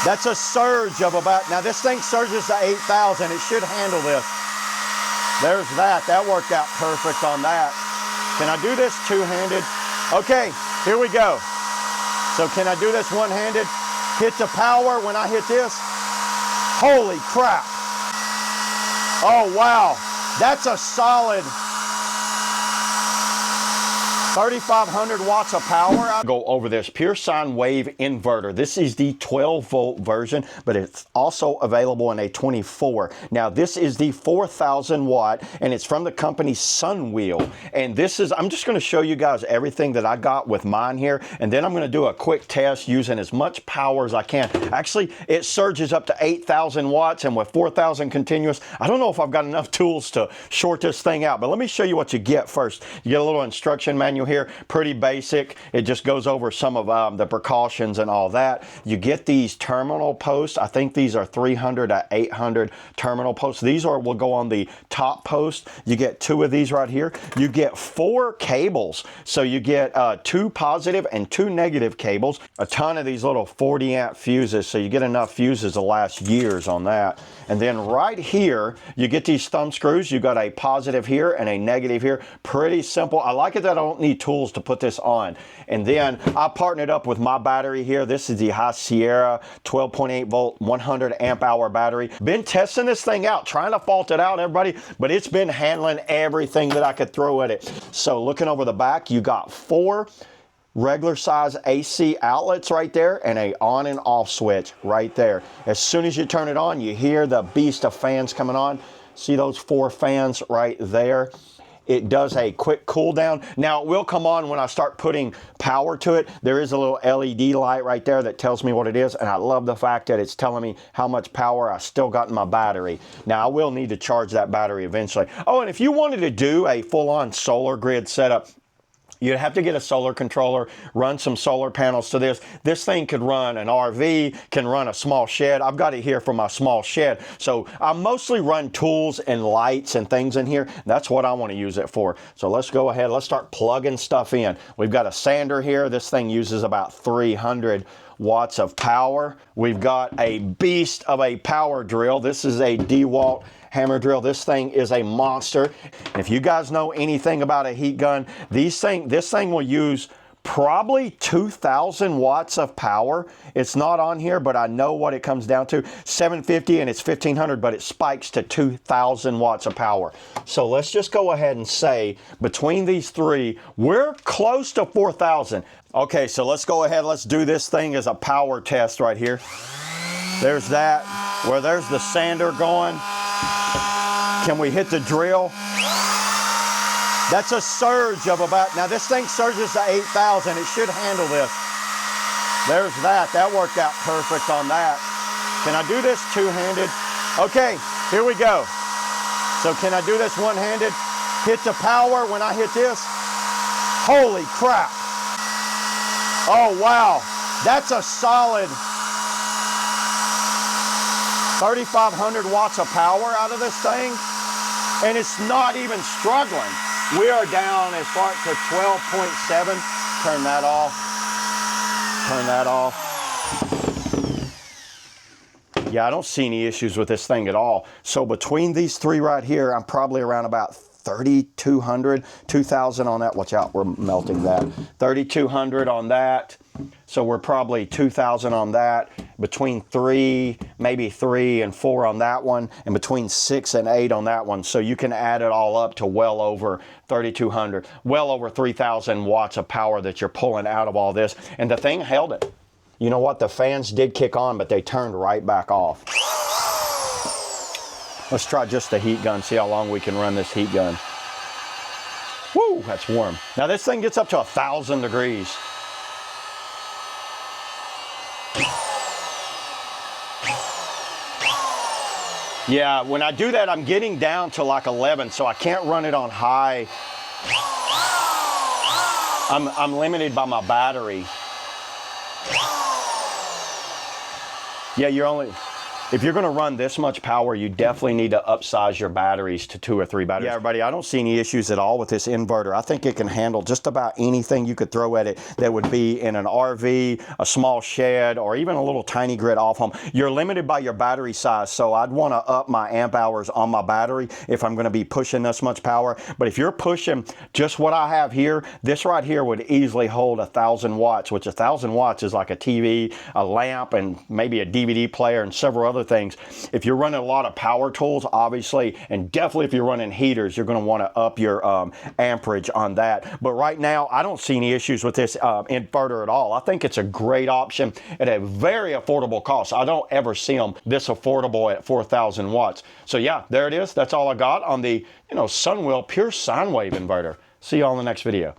That's a surge of about, now this thing surges to 8,000. It should handle this. There's that. That worked out perfect on that. Can I do this two-handed? Okay, here we go. So can I do this one-handed? Hit the power when I hit this. Holy crap. Oh, wow. That's a solid 3,500 watts of power. I'll go over this Pure Sine Wave Inverter. This is the 12-volt version, but it's also available in a 24. Now, this is the 4,000 watt, and it's from the company SUNWHEEL. And this is, I'm just going to show you guys everything that I got with mine here, and then I'm going to do a quick test using as much power as I can. Actually, it surges up to 8,000 watts, and with 4,000 continuous, I don't know if I've got enough tools to short this thing out, but let me show you what you get first. You get a little instruction manual here, pretty basic. It just goes over some of the precautions and all that. You get these terminal posts. I think these are 300 to 800 terminal posts. These will go on the top post. You get 2 of these right here. You get 4 cables. So you get 2 positive and 2 negative cables. A ton of these little 40 amp fuses. So you get enough fuses to last years on that. And then right here, you get these thumb screws. You got a positive here and a negative here. Pretty simple. I like it that I don't need tools to put this on. And then I partnered up with my battery here. This is the High Sierra 12.8 volt 100 amp hour battery. Been testing this thing out, trying to fault it out, everybody, but it's been handling everything that I could throw at it. So looking over the back, you got 4 regular size AC outlets right there and a on and off switch right there. As soon as you turn it on, you hear the beast of fans coming on. See those 4 fans right there? It does a quick cool down. Now it will come on when I start putting power to it. There is a little LED light right there that tells me what it is, and I love the fact that it's telling me how much power I still got in my battery. Now I will need to charge that battery eventually. Oh, and if you wanted to do a full-on solar grid setup, you'd have to get a solar controller, run some solar panels to this. This thing could run an RV, can run a small shed. I've got it here for my small shed. So I mostly run tools and lights and things in here. That's what I want to use it for. So let's go ahead. Let's start plugging stuff in. We've got a sander here. This thing uses about 300 watts of power. We've got a beast of a power drill. This is a DeWalt hammer drill. This thing is a monster. If you guys know anything about a heat gun, this thing will use probably 2,000 watts of power. It's not on here, but I know what it comes down to. 750 and it's 1,500, but it spikes to 2,000 watts of power. So let's just go ahead and say between these 3, we're close to 4,000. Okay, so let's go ahead. Let's do this thing as a power test right here. There's that, where there's the sander going. Can we hit the drill? That's a surge of about, now this thing surges to 8,000. It should handle this. There's that. That worked out perfect on that. Can I do this two-handed? Okay, here we go. So can I do this one-handed? Hit the power when I hit this. Holy crap. Oh, wow. That's a solid 3,500 watts of power out of this thing, and it's not even struggling. We are down as far to 12.7. Turn that off. Turn that off. Yeah, I don't see any issues with this thing at all. So between these 3 right here, I'm probably around about 3,200, 2,000 on that. Watch out, we're melting that. 3,200 on that. So we're probably 2,000 on that. Between 3, maybe 3 and 4 on that one, and between 6 and 8 on that one. So you can add it all up to well over 3,200, well over 3,000 watts of power that you're pulling out of all this. And the thing held it. You know what? The fans did kick on, but they turned right back off. Let's try just the heat gun, see how long we can run this heat gun. Woo, that's warm. Now this thing gets up to 1,000 degrees. Yeah, when I do that, I'm getting down to like 11, so I can't run it on high. I'm limited by my battery. Yeah, you're only, If you're going to run this much power, you definitely need to upsize your batteries to 2 or 3 batteries. Yeah, everybody, I don't see any issues at all with this inverter. I think it can handle just about anything you could throw at it that would be in an RV, a small shed, or even a little tiny grid off home. You're limited by your battery size, so I'd want to up my amp hours on my battery if I'm going to be pushing this much power. But if you're pushing just what I have here, this right here would easily hold 1,000 watts, which 1,000 watts is like a TV, a lamp, and maybe a DVD player and several other things. If you're running a lot of power tools, obviously, and definitely if you're running heaters, you're going to want to up your amperage on that. But right now, I don't see any issues with this inverter at all. I think it's a great option at a very affordable cost. I don't ever see them this affordable at 4,000 watts. So yeah, there it is. That's all I got on the SUNWHEEL Pure Sine Wave inverter. See you all in the next video.